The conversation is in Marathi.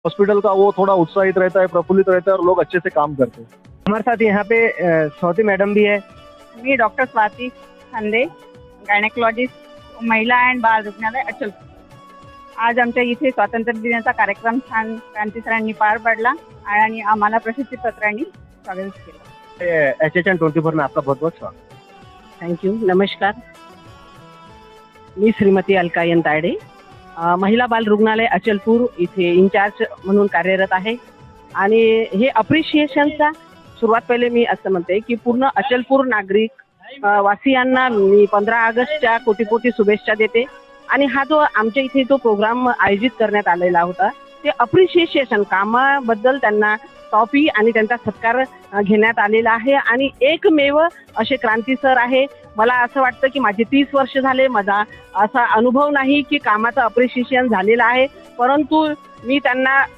हॉस्पिटल का वो थोड़ा उत्साहित रहता है, प्रफुल्लित रहता है और लोग अच्छे से काम करते हैं। हमारे साथ यहाँ पे स्वाति मैडम भी है। मी डॉक्टर स्वाती खांदे, गायनेकोलॉजिस्ट, महिला अँड बाल रुग्णालय अचलपूर. आज आमच्या इथे स्वातंत्र्य दिनाचा कार्यक्रम छान क्रांतीसरांनी पार पाडला आणि आम्हाला प्रशस्तीपत्रांनी स्वागत केलं. HHN24 में आपका बहुत बहुत स्वागत. थँक्यू. नमस्कार. मी श्रीमती अलकायन तायडे, महिला बाल रुग्णालय अचलपूर इथे इंचार्ज म्हणून कार्यरत आहे. आणि हे अप्रिशिएशनचा सुरुवात पहिले मी असं म्हणते की पूर्ण अचलपूर नागरिक वासियांना मी 15 ऑगस्टच्या कोटी कोटी शुभेच्छा देते. आणि हा जो आमच्या इथे जो प्रोग्राम आयोजित करण्यात आलेला होता ते अप्रिशिएशन कामाबद्दल त्यांना ट्रॉफी आणि त्यांचा सत्कार घेण्यात आलेला आहे. आणि एकमेव असे क्रांती सर आहे. मला असं वाटतं की माझे 30 वर्ष झाले, माझा असा अनुभव नाही की कामाचं अप्रिशिएशन झालेलं आहे, परंतु मी त्यांना